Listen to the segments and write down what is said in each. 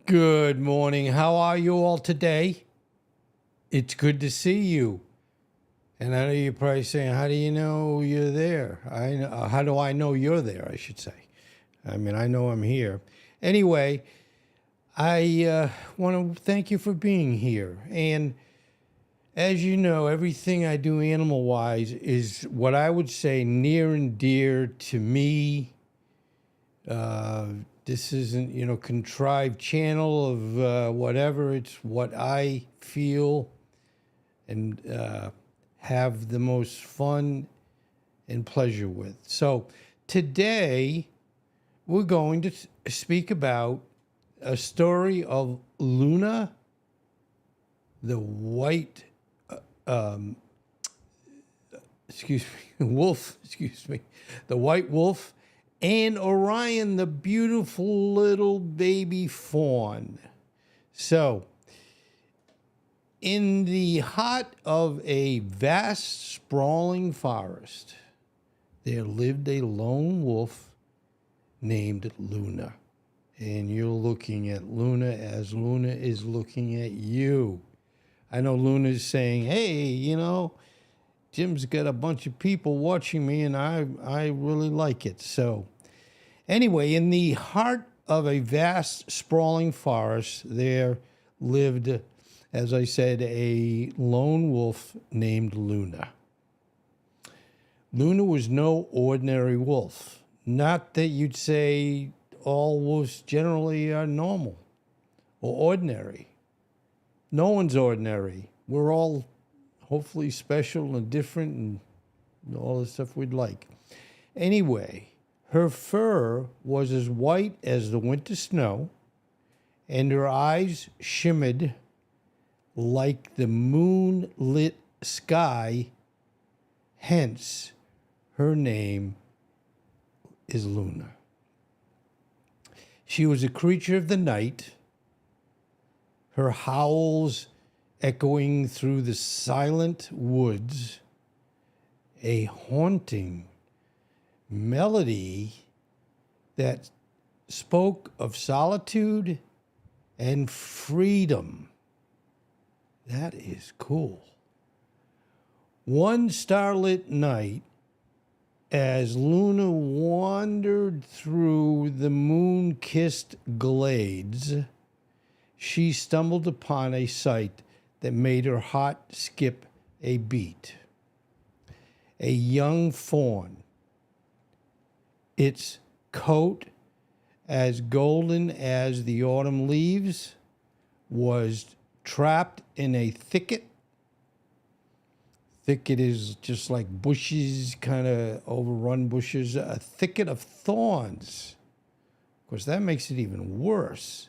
Good morning. How are you all today? It's good to see you. And I know you're probably saying, how do you know you're there? How do I know you're there, I should say. I mean, I know I'm here. Anyway, I want to thank you for being here. And as you know, everything I do animal-wise is what I would say near and dear to me. This isn't, contrived channel of whatever. It's what I feel and have the most fun and pleasure with. So today we're going to speak about a story of Luna, the white, wolf, the white wolf, and Orion, the beautiful little baby fawn. So, in the heart of a vast, sprawling forest, there lived a lone wolf named Luna. And you're looking at Luna as Luna is looking at you. I know Luna's saying, hey, Jim's got a bunch of people watching me, and I really like it. So anyway, in the heart of a vast, sprawling forest, there lived, as I said, a lone wolf named Luna. Luna was no ordinary wolf. Not that you'd say all wolves generally are normal or ordinary. No one's ordinary. We're all hopefully special and different and all the stuff we'd like. Anyway, her fur was as white as the winter snow, and her eyes shimmered like the moonlit sky. Hence, her name is Luna. She was a creature of the night, her howls echoing through the silent woods, a haunting melody that spoke of solitude and freedom. That is cool. One starlit night, as Luna wandered through the moon-kissed glades, she stumbled upon a sight that made her heart skip a beat. A young fawn, its coat as golden as the autumn leaves, was trapped in a thicket. Thicket is just like bushes, kind of overrun bushes, a thicket of thorns. Of course, that makes it even worse.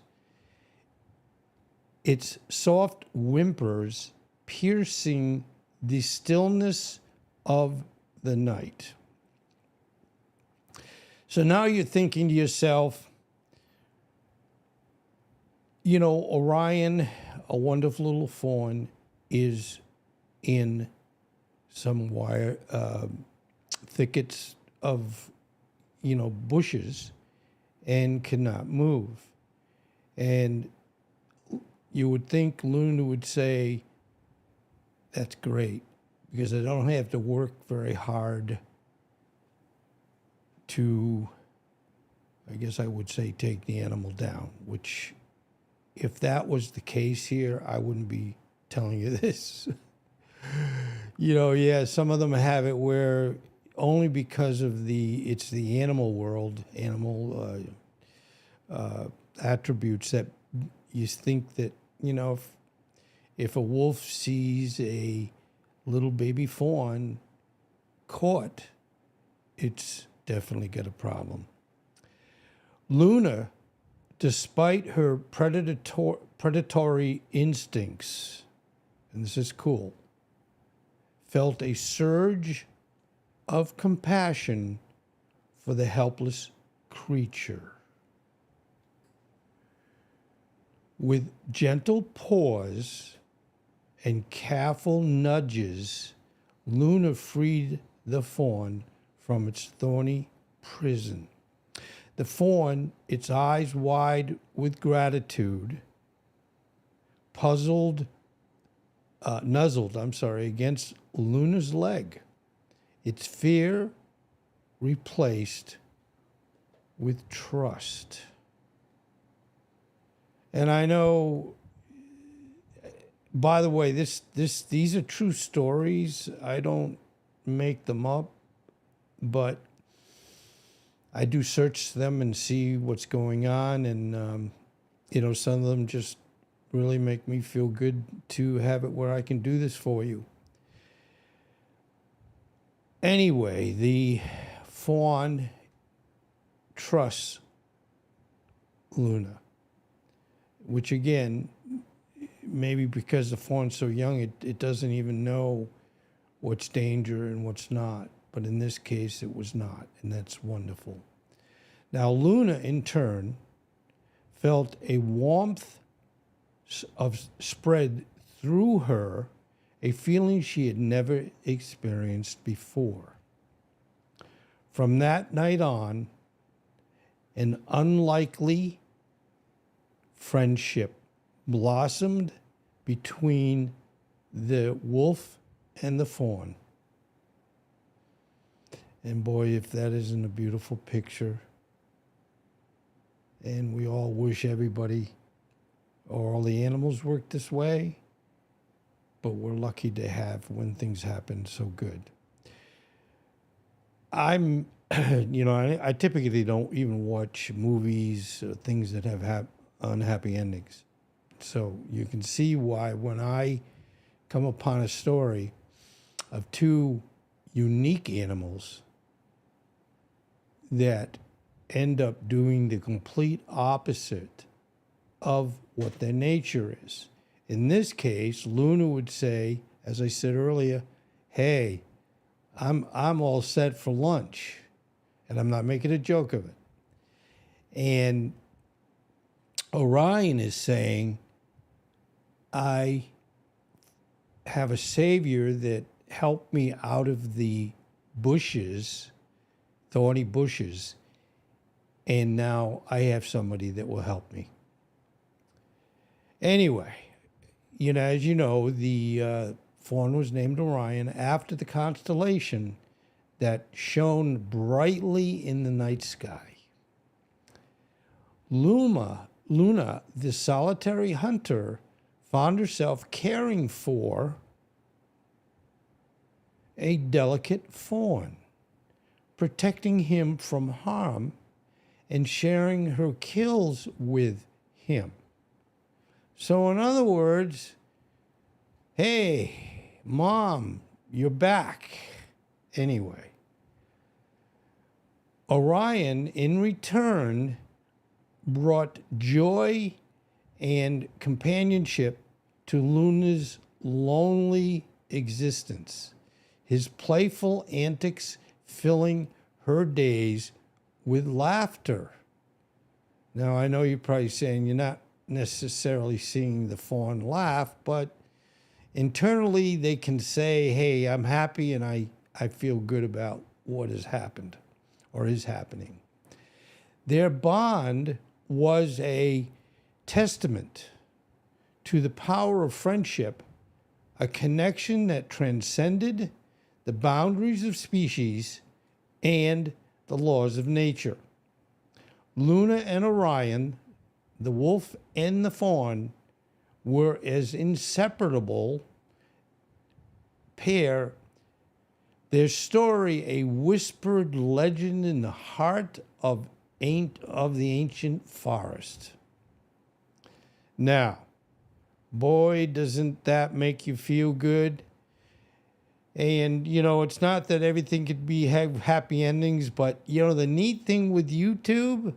Its soft whimpers piercing the stillness of the night. So now you're thinking to yourself, Orion, a wonderful little fawn, is in some thickets of, bushes and cannot move. And you would think Luna would say, that's great, because I don't have to work very hard to, I guess I would say, take the animal down, which if that was the case here, I wouldn't be telling you this. Some of them have it where only because of it's the animal world, animal attributes that you think that, if a wolf sees a little baby fawn caught, it's definitely got a problem. Luna, despite her predatory instincts, and this is cool, felt a surge of compassion for the helpless creature. With gentle paws and careful nudges, Luna freed the fawn from its thorny prison. The fawn, its eyes wide with gratitude, nuzzled against Luna's leg, its fear replaced with trust. And I know, by the way, these are true stories. I don't make them up, but I do search them and see what's going on. And, some of them just really make me feel good to have it where I can do this for you. Anyway, the fawn trusts Luna, which again, maybe because the fawn's so young, it doesn't even know what's danger and what's not. But in this case, it was not, and that's wonderful. Now, Luna, in turn, felt a warmth spread through her, a feeling she had never experienced before. From that night on, an unlikely friendship blossomed between the wolf and the fawn. And boy, if that isn't a beautiful picture. And we all wish everybody or all the animals work this way, but we're lucky to have when things happen so good. I typically don't even watch movies or things that have unhappy endings. So you can see why when I come upon a story of two unique animals that end up doing the complete opposite of what their nature is. In this case, Luna would say, as I said earlier, hey, I'm all set for lunch. And I'm not making a joke of it. And Orion is saying, I have a savior that helped me out of the bushes, thorny bushes, and now I have somebody that will help me. Anyway, as you know, the fawn was named Orion after the constellation that shone brightly in the night sky. Luna, the solitary hunter, found herself caring for a delicate fawn, protecting him from harm and sharing her kills with him. So in other words, hey, Mom, you're back. Anyway, Orion, in return, brought joy and companionship to Luna's lonely existence, his playful antics filling her days with laughter. Now, I know you're probably saying you're not necessarily seeing the fawn laugh, but internally they can say, hey, I'm happy and I feel good about what has happened or is happening. Their bond was a testament to the power of friendship, a connection that transcended the boundaries of species and the laws of nature. Luna and Orion, the wolf and the fawn, were as inseparable pair. Their story, a whispered legend in the heart of the ancient forest. Now, boy, doesn't that make you feel good? And, it's not that everything could have happy endings, but, the neat thing with YouTube,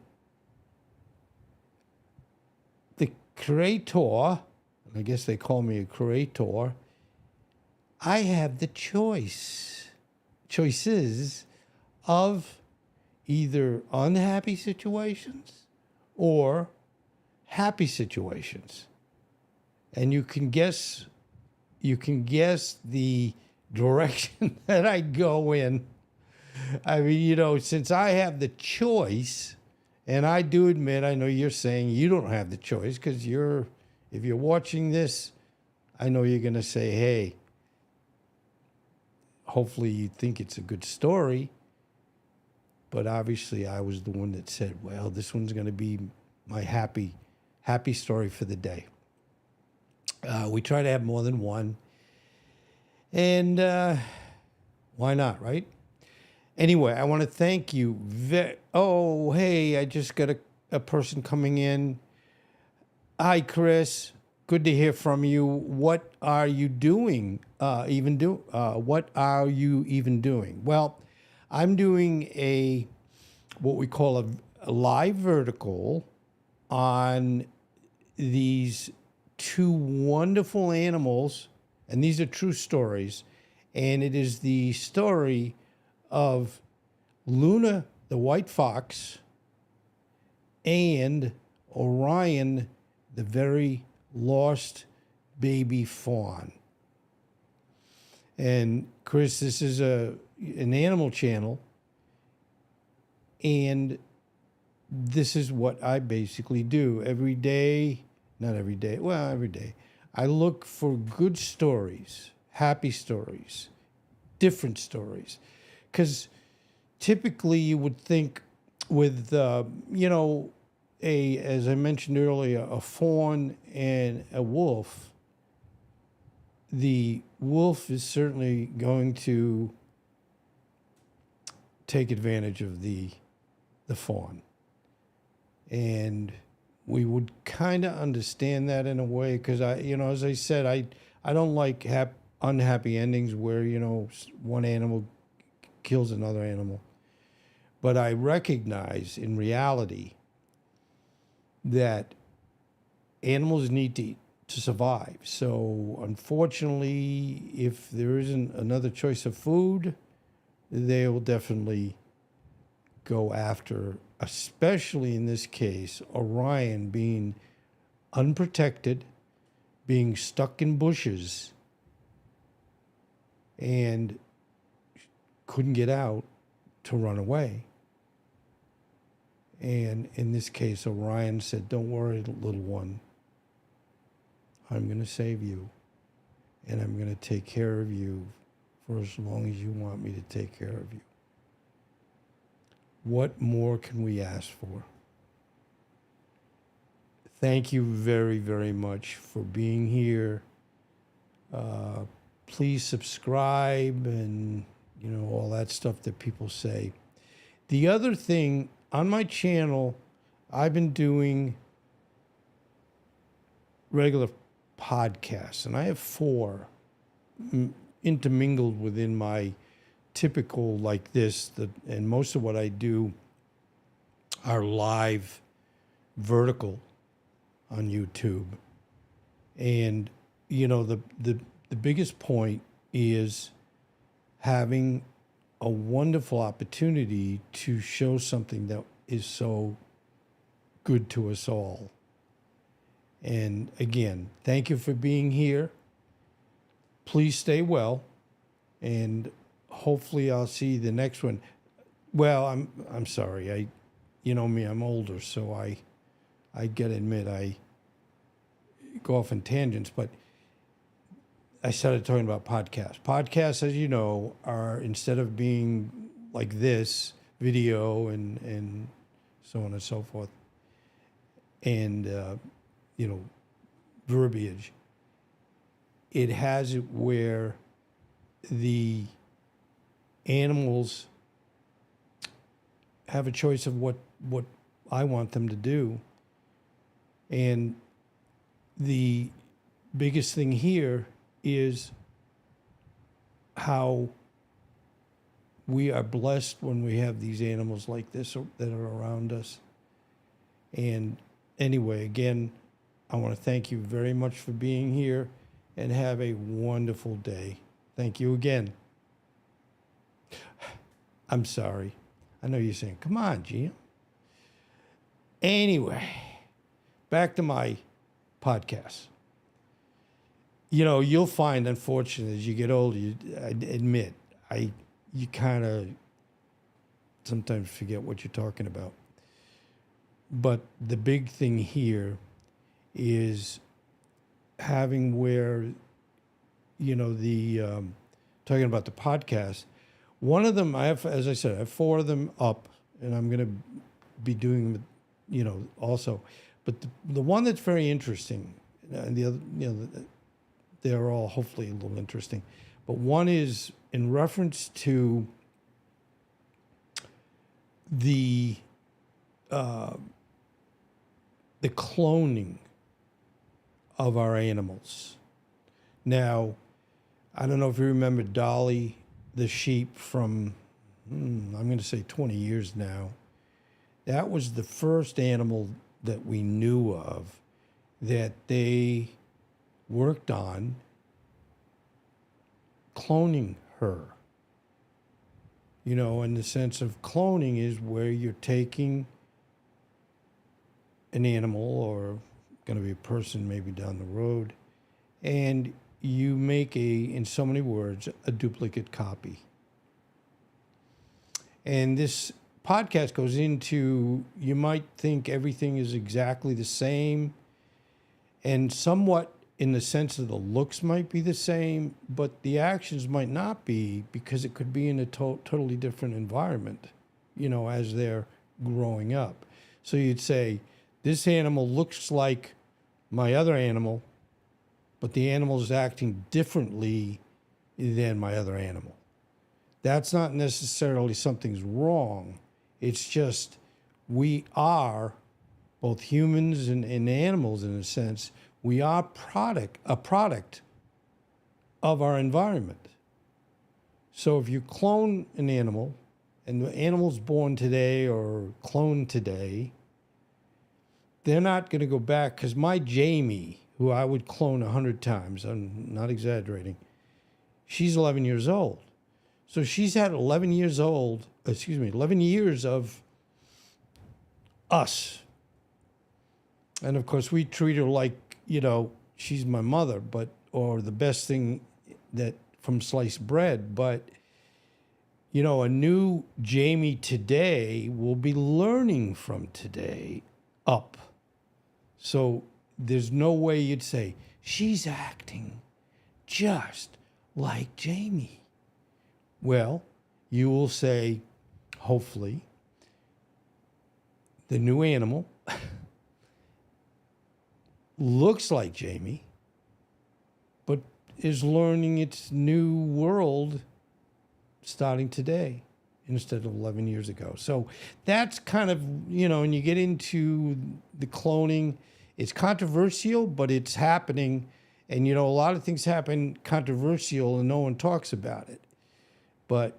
the creator, I guess they call me a creator, I have the choices of either unhappy situations or happy situations. And you can guess the direction that I go in. I mean, since I have the choice, And I do admit, I know you're saying you don't have the choice because if you're watching this, I know you're going to say, hey, hopefully you think it's a good story. But obviously I was the one that said, well, this one's going to be my happy story for the day. We try to have more than one. And why not, right? Anyway, I want to thank you. Oh, hey, I just got a person coming in. Hi, Chris. Good to hear from you. What are you doing? What are you even doing? Well, I'm doing what we call a live vertical on these two wonderful animals, and these are true stories. And it is the story of Luna, the white fox, and Orion, the very lost baby fawn. And Chris, this is an animal channel, and this is what I basically do every day. Not every day, well, every day. I look for good stories, happy stories, different stories. Because typically you would think with, as I mentioned earlier, a fawn and a wolf, the wolf is certainly going to take advantage of the fawn. And we would kind of understand that in a way because as I said, I don't like unhappy endings where, one animal kills another animal. But I recognize in reality that animals need to eat to survive. So unfortunately, if there isn't another choice of food, they will definitely go after, especially in this case, Orion being unprotected, being stuck in bushes, and couldn't get out to run away. And in this case, Orion said, don't worry, little one. I'm going to save you, and I'm going to take care of you for as long as you want me to take care of you. What more can we ask for? Thank you very, very much for being here. Please subscribe and, all that stuff that people say. The other thing, on my channel, I've been doing regular podcasts, and I have 4 intermingled within my typical like this, and most of what I do are live vertical on YouTube. And the biggest point is having a wonderful opportunity to show something that is so good to us all. And again, thank you for being here. Please stay well, and hopefully I'll see the next one. Well, I'm sorry. Me, I'm older, so I gotta admit I go off on tangents, but I started talking about podcasts. Podcasts, as you know, are, instead of being like this, video and so on and so forth, and verbiage, it has it where the animals have a choice of what I want them to do. And the biggest thing here is how we are blessed when we have these animals like this that are around us. And anyway, again, I want to thank you very much for being here, and have a wonderful day. Thank you again. I'm sorry. I know you're saying, come on, Gio. Anyway, back to my podcast. You'll find, unfortunately, as you get older, I admit, you kind of sometimes forget what you're talking about. But the big thing here is having where, talking about the podcast, one of them, as I said, I have 4 of them up, and I'm going to be doing them, also. But the one that's very interesting, and the other, they're all hopefully a little interesting, but one is in reference to the cloning of our animals. Now, I don't know if you remember Dolly the sheep from, I'm going to say 20 years now. That was the first animal that we knew of that they worked on cloning her. In the sense of cloning is where you're taking an animal, or going to be a person maybe down the road, and you make in so many words, a duplicate copy. And this podcast goes into, you might think everything is exactly the same, and somewhat in the sense of the looks might be the same, but the actions might not be, because it could be in a totally different environment, as they're growing up. So you'd say, this animal looks like my other animal, but the animal is acting differently than my other animal. That's not necessarily something's wrong. It's just we are, both humans and animals in a sense, we are a product of our environment. So if you clone an animal, and the animal's born today or cloned today, they're not going to go back, because my Jamie, who I would clone 100 times, I'm not exaggerating, she's 11 years old. So she's had 11 years of us. And of course, we treat her like, she's my mother, or the best thing that from sliced bread. But, a new Jamie today will be learning from today up. So there's no way you'd say, she's acting just like Jamie. Well, you will say, hopefully, the new animal looks like Jamie, but is learning its new world starting today instead of 11 years ago. So that's kind of, when you get into the cloning, it's controversial, but it's happening. And, a lot of things happen controversial and no one talks about it. But,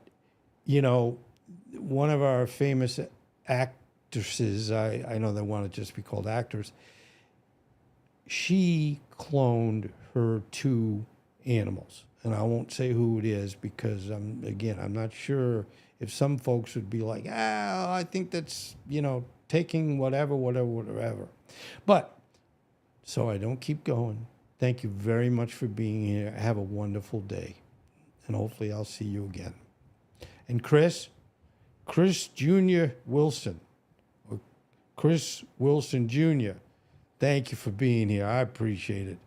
one of our famous actresses, I know they want to just be called actors, she cloned her 2 animals. And I won't say who it is, because I'm not sure if some folks would be like, I think that's, taking whatever. But, so I don't keep going. Thank you very much for being here. Have a wonderful day. And hopefully I'll see you again. And Chris Jr. Wilson, or Chris Wilson Jr., thank you for being here. I appreciate it.